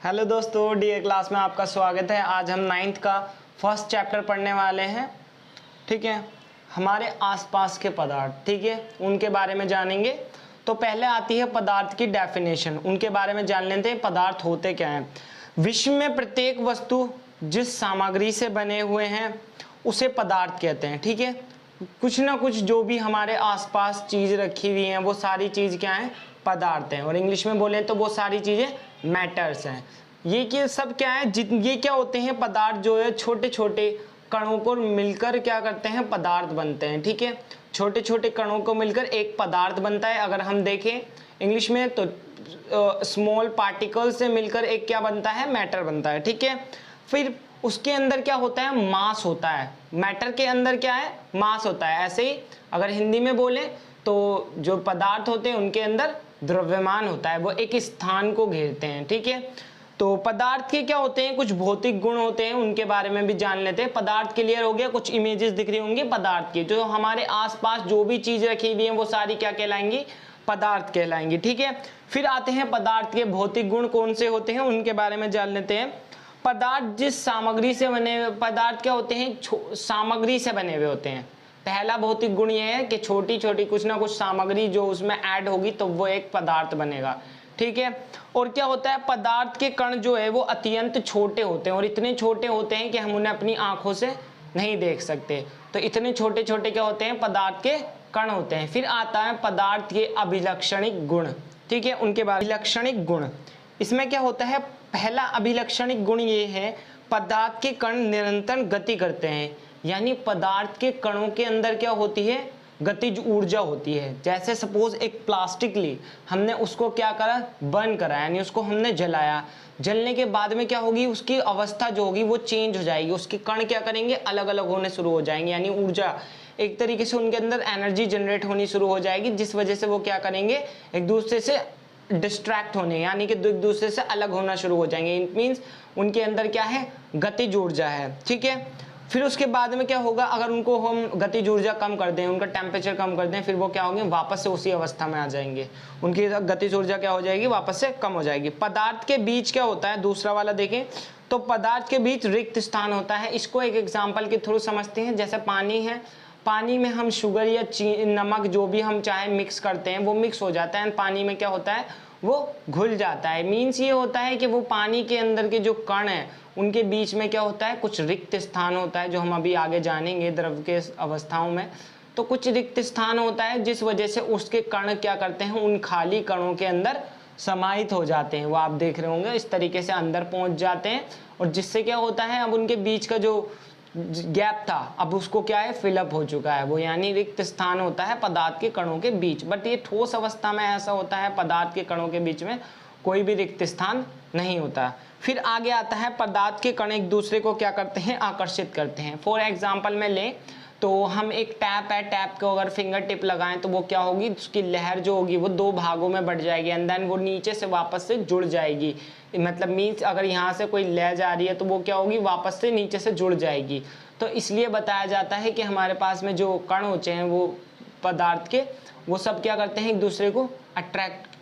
Hello दोस्तों, DA class में आपका स्वागत है। आज हम 9th का फर्स्ट चैप्टर पढ़ने वाले हैं। ठीक है, हमारे आसपास के पदार्थ, ठीक है, उनके बारे में जानेंगे। तो पहले आती है पदार्थ की डेफिनेशन, उनके बारे में जान लेते हैं पदार्थ होते क्या हैं। विश्व में प्रत्येक वस्तु जिस सामग्री से बने हुए हैं उसे पदार्थ कहते हैं। ठीक है, कुछ ना कुछ जो भी हमारे आसपास चीज़ रखी हुई हैं वो सारी चीज़ क्या है, पदार्थ हैं। और इंग्लिश में बोले तो वो सारी चीज़ें मैटर्स हैं। ये कि सब क्या है, ये क्या होते हैं, पदार्थ जो है छोटे छोटे कणों को मिलकर क्या करते हैं, पदार्थ बनते हैं। ठीक है, छोटे छोटे कणों को मिलकर एक पदार्थ बनता है। अगर हम देखें इंग्लिश में तो स्मॉल पार्टिकल से मिलकर एक क्या बनता है, मैटर बनता है। ठीक है, फिर उसके अंदर क्या होता है, मास होता है। मैटर के अंदर क्या है, मास होता है। ऐसे ही अगर हिंदी में बोले तो जो पदार्थ होते हैं उनके अंदर द्रव्यमान होता है, वो एक स्थान को घेरते हैं। ठीक है, तो पदार्थ के क्या होते हैं, कुछ भौतिक गुण होते हैं, उनके बारे में भी जान लेते हैं। पदार्थ क्लियर हो गया, कुछ इमेजेस दिख रही होंगी पदार्थ की। जो हमारे आसपास जो भी चीज रखी हुई है वो सारी क्या कहलाएंगी, पदार्थ कहलाएंगी। ठीक है, फिर आते हैं पदार्थ के भौतिक गुण कौन से होते हैं, उनके बारे में जान लेते हैं। पदार्थ जिस सामग्री से बने हुए, पदार्थ क्या होते हैं, सामग्री से बने हुए होते हैं। पहला भौतिक गुण यह है कि छोटी छोटी कुछ ना कुछ सामग्री जो उसमें ऐड होगी तो वो एक पदार्थ बनेगा। ठीक है, और क्या होता है, पदार्थ के कण जो है वो अत्यंत छोटे होते हैं और इतने छोटे होते हैं कि हम उन्हें अपनी आंखों से नहीं देख सकते। तो इतने छोटे छोटे क्या होते हैं, पदार्थ के कण होते हैं। फिर आता है पदार्थ के अभिलक्षणिक गुण। ठीक है, उनके बाद अभिलक्षणिक गुण, इसमें क्या होता है, पहला अभिलक्षणिक गुण ये है, पदार्थ के कण निरंतर गति करते हैं। यानी पदार्थ के कणों के अंदर क्या होती है, गतिज ऊर्जा होती है। जैसे सपोज एक प्लास्टिक ली, हमने उसको क्या करा, बर्न करा, यानी उसको हमने जलाया। जलने के बाद में क्या होगी, उसकी अवस्था जो होगी वो चेंज हो जाएगी। उसके कण क्या करेंगे, अलग अलग होने शुरू हो जाएंगे। यानी ऊर्जा एक तरीके से उनके अंदर एनर्जी जनरेट होनी शुरू हो जाएगी, जिस वजह से वो क्या करेंगे, एक दूसरे से डिस्ट्रैक्ट होने, यानी कि एक दूसरे से अलग होना शुरू हो जाएंगे। इट मीन्स उनके अंदर क्या है, गतिज ऊर्जा है। ठीक है, फिर उसके बाद में क्या होगा, अगर उनको हम गतिज ऊर्जा कम कर दें, उनका टेम्परेचर कम कर दें, फिर वो क्या होंगे, वापस से उसी अवस्था में आ जाएंगे। उनकी गतिज ऊर्जा क्या हो जाएगी, वापस से कम हो जाएगी। पदार्थ के बीच क्या होता है, दूसरा वाला देखें तो पदार्थ के बीच रिक्त स्थान होता है। इसको एक एग्जाम्पल के थ्रू समझते हैं। जैसे पानी है, पानी में हम शुगर या नमक जो भी हम चाहे मिक्स करते हैं वो मिक्स हो जाता है, पानी में क्या होता है, वो घुल जाता है। मीन्स ये होता है कि वो पानी के अंदर के जो कण हैं उनके बीच में क्या होता है, कुछ रिक्त स्थान होता है, जो हम अभी आगे जानेंगे द्रव के अवस्थाओं में। तो कुछ रिक्त स्थान होता है जिस वजह से उसके कण क्या करते हैं, उन खाली कणों के अंदर समाहित हो जाते हैं। वो आप देख रहे होंगे इस तरीके से अंदर पहुंच जाते हैं, और जिससे क्या होता है, अब उनके बीच का जो गैप था अब उसको क्या है, फिलअप हो चुका है वो, यानी रिक्त स्थान होता है पदार्थ के कणों के बीच। बट ये ठोस अवस्था में ऐसा होता है, पदार्थ के कणों के बीच में कोई भी रिक्त स्थान नहीं होता। फिर आगे आता है, पदार्थ के कण एक दूसरे को क्या करते हैं, आकर्षित करते हैं। फॉर एग्जाम्पल में लें तो हम एक टैप है, टैप को अगर फिंगर टिप लगाएं तो वो क्या होगी, उसकी लहर जो होगी वो दो भागों में बढ़ जाएगी, एंड देन वो नीचे से वापस से जुड़ जाएगी। मतलब मीन्स अगर यहाँ से कोई लहर जा रही है तो वो क्या होगी, वापस से नीचे से जुड़ जाएगी। तो इसलिए बताया जाता है कि हमारे पास में जो कण होते हैं वो पदार्थ के, वो सब क्या करते हैं, एक दूसरे को अट्रैक्ट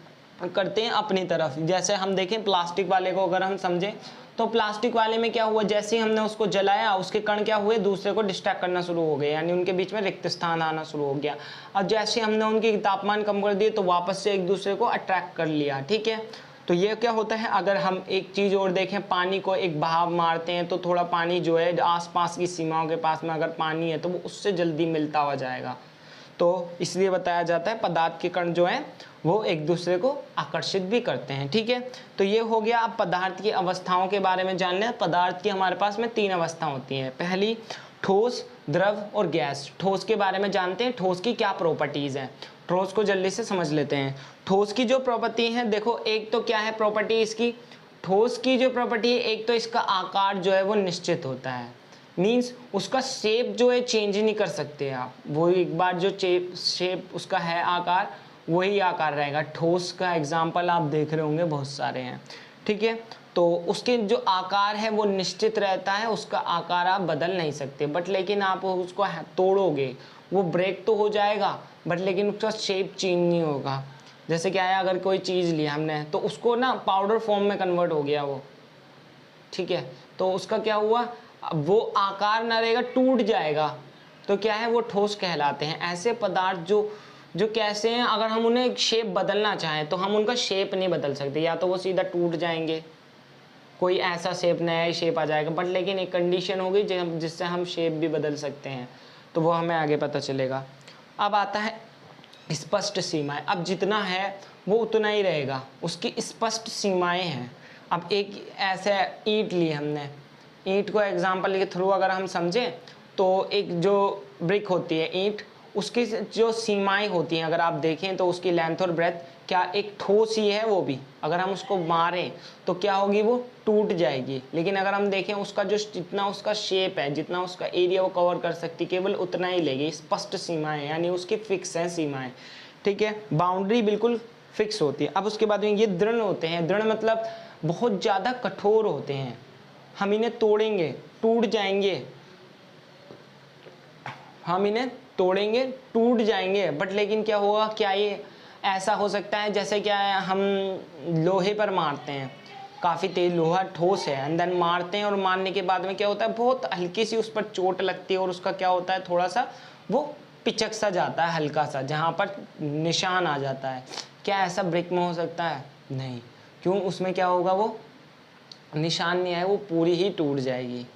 करते हैं अपनी तरफ। जैसे हम देखें प्लास्टिक वाले को अगर हम समझें तो प्लास्टिक वाले में क्या हुआ, जैसे ही हमने उसको जलाया उसके कण क्या हुए, दूसरे को डिस्ट्रैक्ट करना शुरू हो गए, यानी उनके बीच में रिक्त स्थान आना शुरू हो गया। अब जैसे हमने उनकी तापमान कम कर दिए तो वापस से एक दूसरे को अट्रैक्ट कर लिया। ठीक है, तो ये क्या होता है, अगर हम एक चीज़ और देखें, पानी को एक बहाव मारते हैं तो थोड़ा पानी जो है आसपास की सीमाओं के पास में अगर पानी है तो वो उससे जल्दी मिलता हुआ जाएगा। तो इसलिए बताया जाता है पदार्थ के कण जो हैं वो एक दूसरे को आकर्षित भी करते हैं। ठीक है, तो ये हो गया। अब पदार्थ की अवस्थाओं के बारे में जान लें। पदार्थ की हमारे पास में 3 अवस्था होती हैं। पहली ठोस, द्रव और गैस। ठोस के बारे में जानते हैं, ठोस की क्या प्रॉपर्टीज हैं, ठोस को जल्दी से समझ लेते हैं। ठोस की जो प्रॉपर्टी है, देखो एक तो क्या है प्रॉपर्टी इसकी, ठोस की जो प्रॉपर्टी है, एक तो इसका आकार जो है वो निश्चित होता है। मीन्स उसका शेप जो है चेंज नहीं कर सकते आप, वो एक बार जो शेप उसका है आकार वही आकार रहेगा। ठोस का एग्जाम्पल आप देख रहे होंगे बहुत सारे हैं। ठीक है, तो उसके जो आकार है वो निश्चित रहता है, उसका आकार आप बदल नहीं सकते। बट लेकिन आप उसको तोड़ोगे वो ब्रेक तो हो जाएगा, बट लेकिन उसका शेप चेंज नहीं होगा। जैसे क्या है, अगर कोई चीज़ ली हमने तो उसको ना पाउडर फॉर्म में कन्वर्ट हो गया वो, ठीक है, तो उसका क्या हुआ, वो आकार ना रहेगा, टूट जाएगा, तो क्या है वो ठोस कहलाते हैं। ऐसे पदार्थ जो जो कैसे हैं, अगर हम उन्हें शेप बदलना चाहें तो हम उनका शेप नहीं बदल सकते, या तो वो सीधा टूट जाएंगे, कोई ऐसा शेप नया ही शेप आ जाएगा, बट लेकिन एक कंडीशन होगी जिससे हम शेप भी बदल सकते हैं, तो वो हमें आगे पता चलेगा। अब आता है स्पष्ट सीमाएं। अब जितना है वो उतना ही रहेगा, उसकी स्पष्ट सीमाएं हैं। अब एक ऐसे ईंट ली हमने, ईंट को एग्जांपल के थ्रू अगर हम समझें तो एक जो ब्रिक होती है ईंट, उसकी जो सीमाएं होती हैं अगर आप देखें तो उसकी लेंथ और ब्रेथ क्या एक ठोस ही है, वो भी अगर हम उसको मारें तो क्या होगी, वो टूट जाएगी। लेकिन अगर हम देखें उसका जो जितना उसका शेप है, जितना उसका एरिया वो कवर कर सकती, केवल उतना ही लेगी। स्पष्ट सीमाएं यानी उसकी फिक्स हैं सीमाएं, ठीक है, बाउंड्री बिल्कुल फिक्स होती है। अब उसके बाद में ये दृढ़ होते हैं। दृढ़ मतलब बहुत ज़्यादा कठोर होते हैं, हम इन्हें तोड़ेंगे टूट जाएंगे, हम इन्हें तोड़ेंगे टूट जाएंगे, बट लेकिन क्या होगा, क्या ये ऐसा हो सकता है जैसे क्या है हम लोहे पर मारते हैं, काफ़ी तेज लोहा ठोस है, अंदर मारते हैं और मारने के बाद में क्या होता है, बहुत हल्की सी उस पर चोट लगती है और उसका क्या होता है, थोड़ा सा वो पिचक सा जाता है, हल्का सा, जहाँ पर निशान आ जाता है। क्या ऐसा ब्रिक में हो सकता है? नहीं, क्यों, उसमें क्या होगा, वो निशान नहीं आए, वो पूरी ही टूट जाएगी,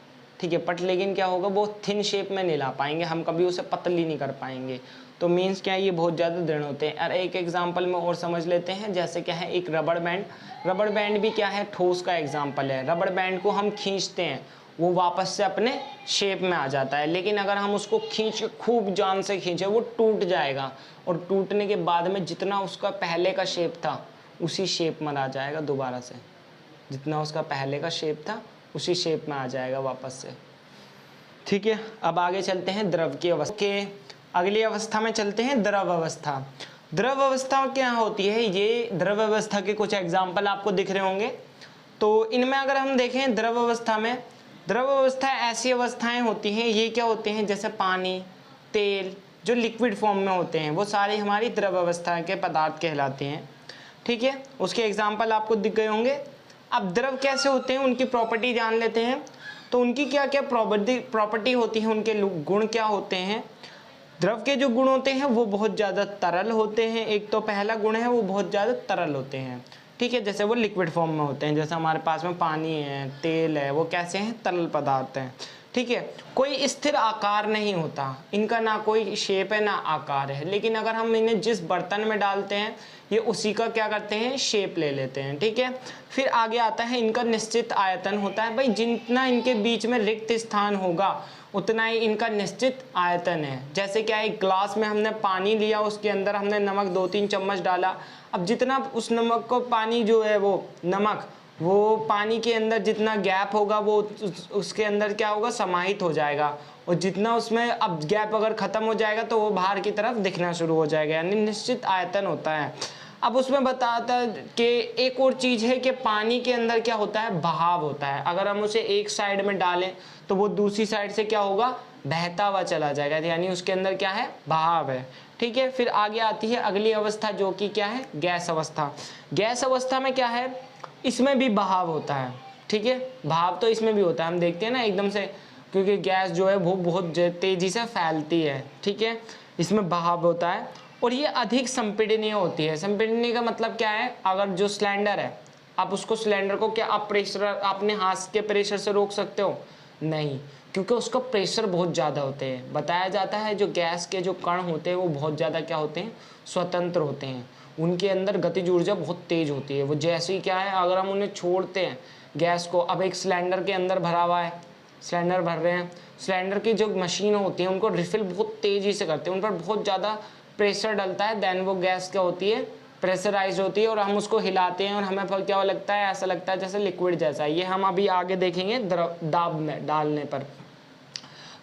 ठीक है। बट लेकिन क्या होगा, वो थिन शेप में नहीं ला पाएंगे, हम कभी उसे पतली नहीं कर पाएंगे। तो मीन्स क्या है, ये बहुत ज़्यादा दृढ़ होते हैं। और एक एग्जांपल में और समझ लेते हैं, जैसे क्या है एक रबड़ बैंड। रबड़ बैंड भी क्या है, ठोस का एग्जांपल है। रबड़ बैंड को हम खींचते हैं, वो वापस से अपने शेप में आ जाता है, लेकिन अगर हम उसको खींच खूब जान से खींचे वो टूट जाएगा, और टूटने के बाद में जितना उसका पहले का शेप था उसी शेप में आ जाएगा दोबारा से, जितना उसका पहले का शेप था उसी शेप में आ जाएगा वापस से, ठीक है। अब आगे चलते हैं द्रव की अवस्था के, अगली अवस्था में चलते हैं, द्रव अवस्था। द्रव अवस्था क्या होती है, ये द्रव अवस्था के कुछ एग्जाम्पल आपको दिख रहे होंगे। तो इनमें अगर हम देखें द्रव अवस्था में, द्रव अवस्था ऐसी अवस्थाएं होती हैं, ये क्या होते हैं, जैसे पानी, तेल, जो लिक्विड फॉर्म में होते हैं, वो सारी हमारी द्रव अवस्था के पदार्थ कहलाते हैं, ठीक है। उसके एग्जाम्पल आपको दिख गए होंगे। अब द्रव कैसे होते हैं, उनकी प्रॉपर्टी जान लेते हैं। तो उनकी क्या क्या प्रॉपर्टी होती है, उनके गुण क्या होते हैं। द्रव के जो गुण होते हैं वो बहुत ज़्यादा तरल होते हैं। एक तो पहला गुण है, वो बहुत ज़्यादा तरल होते हैं, ठीक है, जैसे वो लिक्विड फॉर्म में होते हैं, जैसे हमारे पास में पानी है, तेल है, वो कैसे हैं, तरल पदार्थ हैं, ठीक है। कोई स्थिर आकार नहीं होता इनका, ना कोई शेप है ना आकार है, लेकिन अगर हम इन्हें जिस बर्तन में डालते हैं ये उसी का क्या करते हैं, शेप ले लेते हैं, ठीक है। फिर आगे आता है इनका निश्चित आयतन होता है। भाई जितना इनके बीच में रिक्त स्थान होगा उतना ही इनका निश्चित आयतन है। जैसे क्या एक ग्लास में हमने पानी लिया, उसके अंदर हमने नमक 2-3 चम्मच डाला, अब जितना उस नमक को पानी जो है वो नमक, वो पानी के अंदर जितना गैप होगा वो उसके अंदर क्या होगा, समाहित हो जाएगा, और जितना उसमें अब गैप अगर ख़त्म हो जाएगा तो वो बाहर की तरफ दिखना शुरू हो जाएगा, यानी निश्चित आयतन होता है। अब उसमें बताता है कि एक और चीज़ है कि पानी के अंदर क्या होता है, बहाव होता है। अगर हम उसे एक साइड में डालें तो वो दूसरी साइड से क्या होगा, बहता हुआ चला जाएगा, यानी उसके अंदर क्या है, बहाव है, ठीक है। फिर आगे आती है अगली अवस्था जो कि क्या है, गैस अवस्था। गैस अवस्था में क्या है, इसमें भी बहाव होता है, ठीक है, भाव तो इसमें भी होता है, हम देखते हैं ना एकदम से, क्योंकि गैस जो है वो बहुत तेजी से फैलती है, ठीक है, इसमें बहाव होता है। और ये अधिक संपीडनीय होती है। संपीडनीय का मतलब क्या है, अगर जो सिलेंडर है, आप उसको सिलेंडर को क्या आप प्रेशर अपने हाथ के प्रेशर से रोक सकते हो, नहीं, क्योंकि उसका प्रेशर बहुत ज़्यादा होते हैं। बताया जाता है जो गैस के जो कण होते हैं वो बहुत ज़्यादा क्या होते हैं, स्वतंत्र होते हैं, उनके अंदर गतिज ऊर्जा बहुत तेज होती है। वो जैसे ही क्या है, अगर हम उन्हें छोड़ते हैं गैस को, अब एक सिलेंडर के अंदर भरा हुआ है, सिलेंडर भर रहे हैं, सिलेंडर की जो मशीन होती है उनको रिफिल बहुत तेज़ी से करते हैं, उन पर बहुत ज़्यादा प्रेशर डलता है, देन वो गैस क्या होती है, प्रेशराइज होती है, और हम उसको हिलाते हैं और हमें फिर क्या लगता है, ऐसा लगता है जैसे लिक्विड जैसा। ये हम अभी आगे देखेंगे दाब में डालने पर।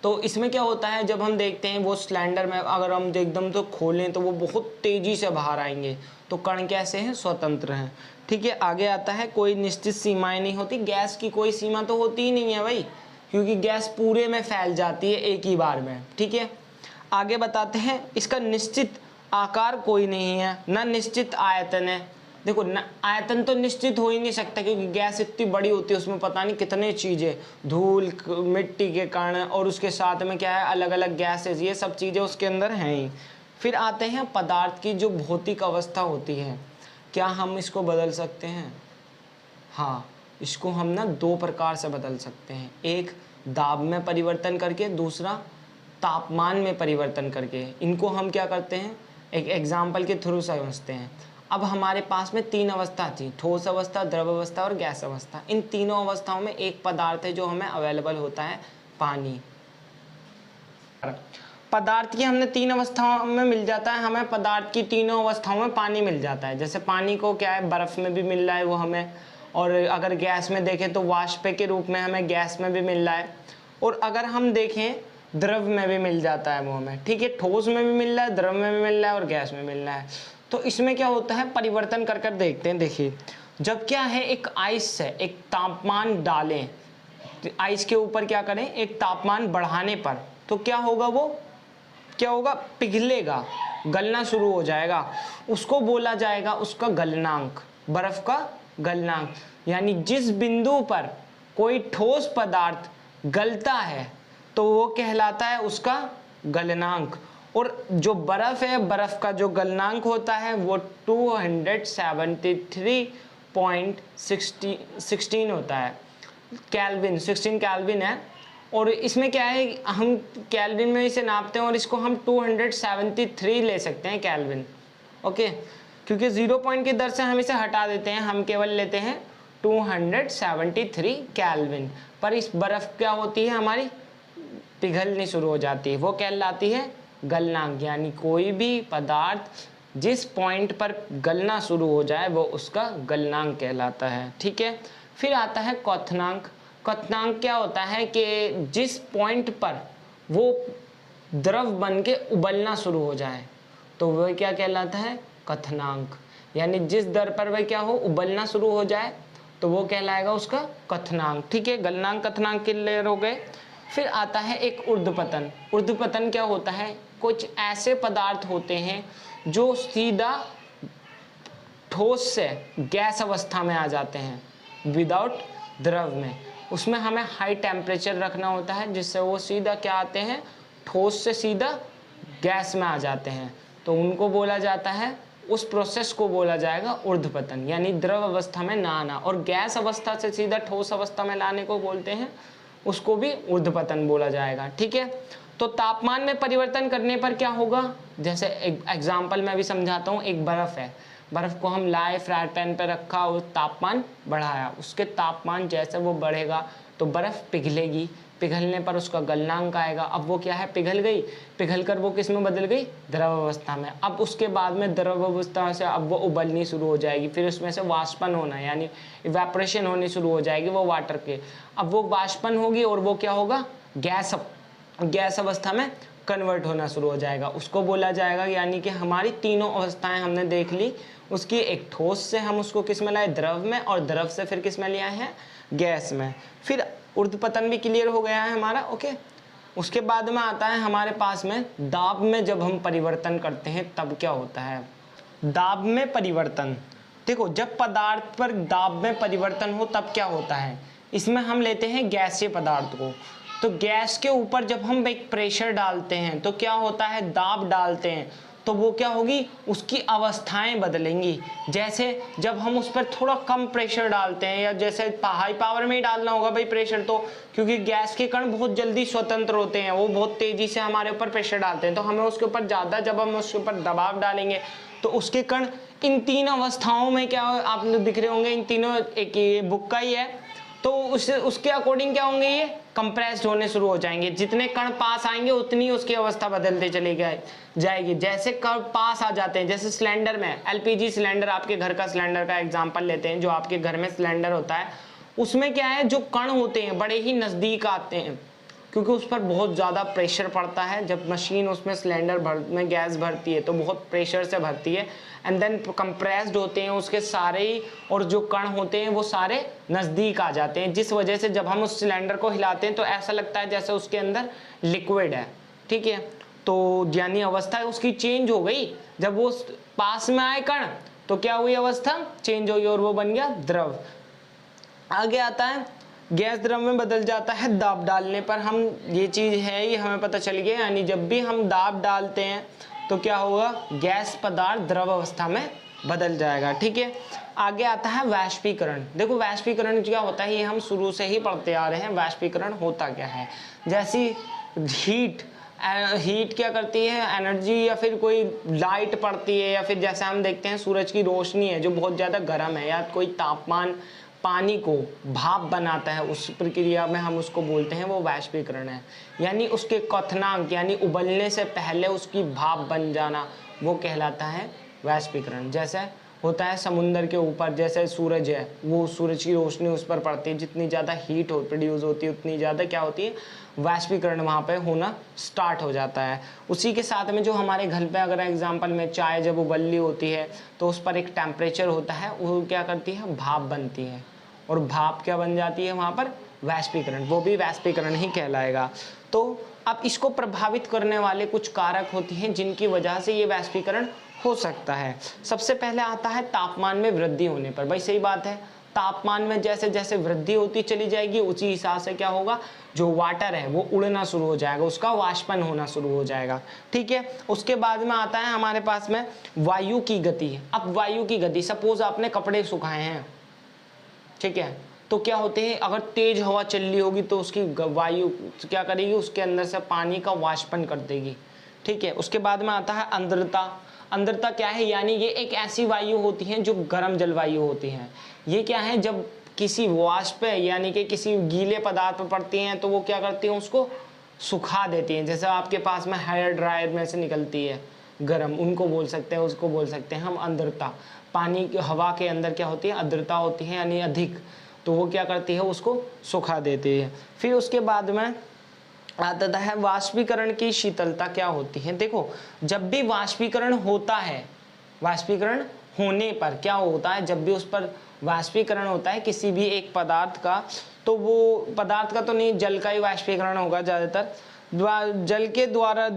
तो इसमें क्या होता है, जब हम देखते हैं वो सिलेंडर में अगर हम एकदम तो खोलें तो वो बहुत तेज़ी से बाहर आएंगे, तो कण कैसे हैं, स्वतंत्र हैं, ठीक है। आगे आता है कोई निश्चित सीमाएं नहीं होती। गैस की कोई सीमा तो होती ही नहीं है भाई, क्योंकि गैस पूरे में फैल जाती है एक ही बार में, ठीक है। आगे बताते हैं इसका निश्चित आकार कोई नहीं है, ना निश्चित आयतन है। देखो न, आयतन तो निश्चित हो ही नहीं सकता क्योंकि गैस इतनी बड़ी होती है, उसमें पता नहीं कितने चीज़ें, धूल, मिट्टी के कण और उसके साथ में क्या है अलग अलग गैसेस, ये सब चीज़ें उसके अंदर हैं ही। फिर आते हैं पदार्थ की जो भौतिक अवस्था होती है, क्या हम इसको बदल सकते हैं? हाँ, इसको हम ना दो प्रकार से बदल सकते हैं, एक दाब में परिवर्तन करके, दूसरा तापमान में परिवर्तन करके। इनको हम क्या करते हैं, एक एग्जाम्पल के थ्रू समझते हैं। अब हमारे पास में तीन अवस्था थी, ठोस अवस्था, द्रव अवस्था और गैस अवस्था। इन तीनों अवस्थाओं में एक पदार्थ है जो हमें अवेलेबल होता है, पानी। पदार्थ की हमने तीन अवस्थाओं में मिल जाता है, हमें पदार्थ की तीनों अवस्थाओं में पानी मिल जाता है। जैसे पानी को क्या है बर्फ़ में भी मिल रहा है वो हमें, और अगर गैस में देखें तो वाष्प के रूप में हमें गैस में भी मिल रहा है, और अगर हम देखें द्रव में भी मिल जाता है वो हमें, ठीक है। ठोस में भी मिल रहा है, द्रव में भी मिल रहा है और गैस में मिल रहा है। तो इसमें क्या होता है, परिवर्तन कर कर देखते हैं। देखिए, जब क्या है एक आइस से एक तापमान डालें, आइस के ऊपर क्या करें, एक तापमान बढ़ाने पर, तो क्या होगा, वो क्या होगा, पिघलेगा, गलना शुरू हो जाएगा। उसको बोला जाएगा उसका गलनांक, बर्फ का गलनांक। यानी जिस बिंदु पर कोई ठोस पदार्थ गलता है तो वो कहलाता है उसका गलनांक। और जो बर्फ है, बर्फ का जो गलनांक होता है वो 273.16 होता है केल्विन, 16 केल्विन है। और इसमें क्या है, हम केल्विन में इसे नापते हैं और इसको हम 273 ले सकते हैं केल्विन, ओके। क्योंकि 0 पॉइंट की दर से हम इसे हटा देते हैं, हम केवल लेते हैं 273 केल्विन। पर इस बर्फ क्या होती है हमारी, पिघलनी शुरू हो जाती है, वो कहलाती है गलनांक। यानी कोई भी पदार्थ जिस पॉइंट पर गलना शुरू हो जाए वो उसका गलनांक कहलाता है, ठीक है। फिर आता है क्वथनांक। क्वथनांक क्या होता है कि जिस पॉइंट पर वो द्रव बन के उबलना शुरू हो जाए तो वह क्या कहलाता है, क्वथनांक। यानी जिस दर पर वह क्या हो, उबलना शुरू हो जाए तो वो कहलाएगा उसका क्वथनांक, ठीक है। गलनांक, क्वथनांक क्लियर हो गए। फिर आता है एक ऊर्ध्वपतन। ऊर्ध्वपतन क्या होता है, कुछ ऐसे पदार्थ होते हैं जो सीधा ठोस से गैस अवस्था में आ जाते हैं विदाउट द्रव में। उसमें हमें हाई टेम्परेचर रखना होता है जिससे वो सीधा क्या आते हैं, ठोस से सीधा गैस में आ जाते हैं। तो उनको बोला जाता है, उस प्रोसेस को बोला जाएगा ऊर्ध्वपतन, यानी द्रव अवस्था में ना आना। और गैस अवस्था से सीधा ठोस अवस्था में लाने को बोलते हैं, उसको भी ऊर्ध्वपतन बोला जाएगा, ठीक है। तो तापमान में परिवर्तन करने पर क्या होगा, जैसे एग्जाम्पल मैं भी समझाता हूँ। एक बर्फ़ है, बर्फ़ को हम लाए, फ्राई पैन पर रखा और तापमान बढ़ाया, उसके तापमान जैसे वो बढ़ेगा तो बर्फ़ पिघलेगी, पिघलने पर उसका गलनांक आएगा। अब वो क्या है, पिघल गई, पिघल कर वो किस में बदल गई, द्रव अवस्था में। अब उसके बाद में द्रव अवस्था से अब वो उबलनी शुरू हो जाएगी, फिर उसमें से वाष्पन होना यानी इवेपोरेशन होनी शुरू हो जाएगी वो वाटर के। अब वो वाष्पन होगी और वो क्या होगा, गैस अवस्था में कन्वर्ट होना शुरू हो जाएगा, उसको बोला जाएगा। यानी कि हमारी तीनों अवस्थाएं हमने देख ली, उसकी एक ठोस से हम उसको किस में लाए, द्रव में, और द्रव से फिर किस में लिया है, गैस में। फिर ऊर्ध्वपतन भी क्लियर हो गया है हमारा, ओके। उसके बाद में आता है हमारे पास में दाब में जब हम परिवर्तन करते हैं तब क्या होता है। दाब में परिवर्तन, देखो जब पदार्थ पर दाब में परिवर्तन हो तब क्या होता है, इसमें हम लेते हैं गैसीय पदार्थ को। तो गैस के ऊपर जब हम एक प्रेशर डालते हैं तो क्या होता है, दाब डालते हैं तो वो क्या होगी, उसकी अवस्थाएं बदलेंगी। जैसे जब हम उस पर थोड़ा कम प्रेशर डालते हैं, या जैसे हाई पावर में ही डालना होगा भाई प्रेशर, तो क्योंकि गैस के कण बहुत जल्दी स्वतंत्र होते हैं, वो बहुत तेजी से हमारे ऊपर प्रेशर डालते हैं, तो हमें उसके ऊपर ज़्यादा, जब हम उसके ऊपर दबाव डालेंगे तो उसके कण इन तीन अवस्थाओं में क्या आपने दिख रहे होंगे, इन तीनों, एक ये बुक का ही है, तो उसके अकॉर्डिंग क्या होंगे, ये कंप्रेस्ड होने शुरू हो जाएंगे। जितने कण पास आएंगे उतनी उसकी अवस्था बदलते चली जाएगी। जैसे कण पास आ जाते हैं, जैसे सिलेंडर में, एलपीजी सिलेंडर, आपके घर का सिलेंडर का एग्जांपल लेते हैं, जो आपके घर में सिलेंडर होता है, उसमें क्या है, जो कण होते हैं बड़े ही नज़दीक आते हैं क्योंकि उस पर बहुत ज़्यादा प्रेशर पड़ता है। जब मशीन उसमें सिलेंडर में गैस भरती है तो बहुत प्रेशर से भरती है, एंड देन कंप्रेस्ड होते हैं उसके सारे ही, और जो कण होते हैं वो सारे नज़दीक आ जाते हैं, जिस वजह से जब हम उस सिलेंडर को हिलाते हैं तो ऐसा लगता है जैसे उसके अंदर लिक्विड है, ठीक है। तो यानी अवस्था उसकी चेंज हो गई, जब वो पास में आए कण तो क्या हुई, अवस्था चेंज हुई और वो बन गया द्रव। आगे आता है गैस द्रव में बदल जाता है दाब डालने पर। हम ये चीज है ये हमें पता चल गया, यानी जब भी हम दाब डालते हैं तो क्या होगा, गैस पदार्थ द्रव अवस्था में बदल जाएगा। ठीक है, आगे आता है वाष्पीकरण। देखो वाष्पीकरण क्या होता है, ये हम शुरू से ही पढ़ते आ रहे हैं। वाष्पीकरण होता क्या है, जैसी हीट क्या करती है, एनर्जी या फिर कोई लाइट पड़ती है, या फिर जैसे हम देखते हैं सूरज की रोशनी है जो बहुत ज़्यादा गर्म है, या कोई तापमान पानी को भाप बनाता है, उस प्रक्रिया में हम उसको बोलते हैं वो वाष्पीकरण है। यानी उसके क्वथनांक यानी उबलने से पहले उसकी भाप बन जाना वो कहलाता है वाष्पीकरण। जैसे होता है समुद्र के ऊपर, जैसे सूरज है, वो सूरज की रोशनी उस पर पड़ती है, जितनी ज़्यादा हीट प्रोड्यूस होती है उतनी ज़्यादा क्या होती है, वाष्पीकरण वहाँ पे होना स्टार्ट हो जाता है। उसी के साथ में जो हमारे घर पे अगर एग्जांपल में चाय जब उबलनी होती है तो उस पर एक टेम्परेचर होता है, वो क्या करती है, भाप बनती है, और भाप क्या बन जाती है वहाँ पर, वाष्पीकरण, वो भी वाष्पीकरण ही कहलाएगा। तो अब इसको प्रभावित करने वाले कुछ कारक होते हैं जिनकी वजह से ये वाष्पीकरण हो सकता है। सबसे पहले आता है तापमान में वृद्धि होने पर। भाई सही बात है, तापमान में जैसे जैसे वृद्धि होती चली जाएगी उसी हिसाब से क्या होगा, जो वाटर है वो उड़ना शुरू हो जाएगा, उसका वाष्पन होना शुरू हो जाएगा। ठीक है, उसके बाद में आता है हमारे पास में वायु की गति। अब वायु की गति, सपोज आपने कपड़े सुखाए हैं, ठीक है, तो क्या होते हैं, अगर तेज हवा चल रही होगी तो उसकी वायु क्या करेगी, उसके अंदर से पानी का वाष्पन कर देगी। ठीक है, उसके बाद में आता है आर्द्रता। आर्द्रता क्या है, यानी ये एक ऐसी वायु होती है जो गर्म जलवायु होती है। ये क्या है, जब किसी वाष्प यानी कि किसी गीले पदार्थ पर पड़ती हैं तो वो क्या करती हैं, उसको सुखा देती हैं। जैसे आपके पास में हेयर ड्रायर में से निकलती है गर्म, उनको बोल सकते हैं, उसको बोल सकते हैं हम आर्द्रता। पानी की हवा के अंदर क्या होती है, आर्द्रता होती है यानी अधिक, तो वो क्या करती है, उसको सुखा देती है। फिर उसके बाद में आता है वाष्पीकरण की शीतलता क्या होती है। देखो जब भी वाष्पीकरण होता है, वाष्पीकरण होने पर क्या होता है, जब भी उस पर वाष्पीकरण होता है किसी भी एक पदार्थ का, तो वो पदार्थ का तो नहीं, जल का ही वाष्पीकरण होगा ज़्यादातर। जल के द्वारा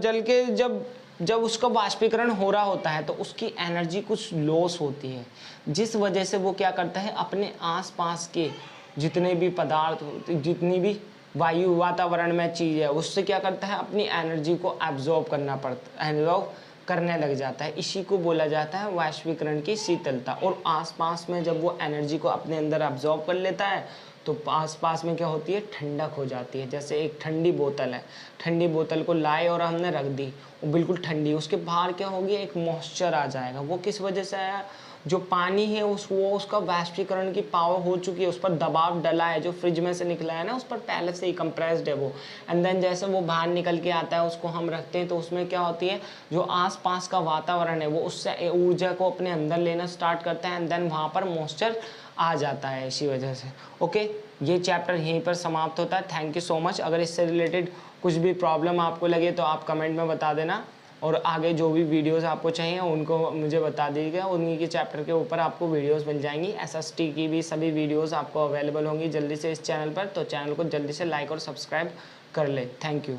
जब उसका वाष्पीकरण हो रहा होता है तो उसकी एनर्जी कुछ लॉस होती है, जिस वजह से वो क्या करता है, अपने आसपास के जितने भी पदार्थ जितनी भी वायु वातावरण में चीज़ है उससे क्या करता है, अपनी एनर्जी को एब्जॉर्ब करने लग जाता है। इसी को बोला जाता है वाष्पीकरण की शीतलता। और आसपास में जब वो एनर्जी को अपने अंदर एब्जॉर्ब कर लेता है तो आसपास में क्या होती है, ठंडक हो जाती है। जैसे एक ठंडी बोतल है, ठंडी बोतल को लाए और हमने रख दी, वो बिल्कुल ठंडी, उसके बाहर क्या होगी, एक मॉइस्चर आ जाएगा। वो किस वजह से आया, जो पानी है उसका वाष्पीकरण की पावर हो चुकी है, उस पर दबाव डला है, जो फ्रिज में से निकला है ना उस पर पहले से ही कंप्रेस्ड है वो, एंड देन जैसे वो बाहर निकल के आता है उसको हम रखते हैं तो उसमें क्या होती है, जो आसपास का वातावरण है वो उससे ऊर्जा को अपने अंदर लेना स्टार्ट करता है, एंड देन वहाँ पर मॉइस्चर आ जाता है इसी वजह से। ओके, ये चैप्टर यहीं पर समाप्त होता है। Thank you so much. अगर इससे रिलेटेड कुछ भी प्रॉब्लम आपको लगे तो आप कमेंट में बता देना, और आगे जो भी वीडियोस आपको चाहिए उनको मुझे बता दीजिएगा, उन्हीं के चैप्टर के ऊपर आपको वीडियोस मिल जाएंगी। एसएसटी की भी सभी वीडियोस आपको अवेलेबल होंगी जल्दी से इस चैनल पर, तो चैनल को जल्दी से लाइक और सब्सक्राइब कर ले। Thank you.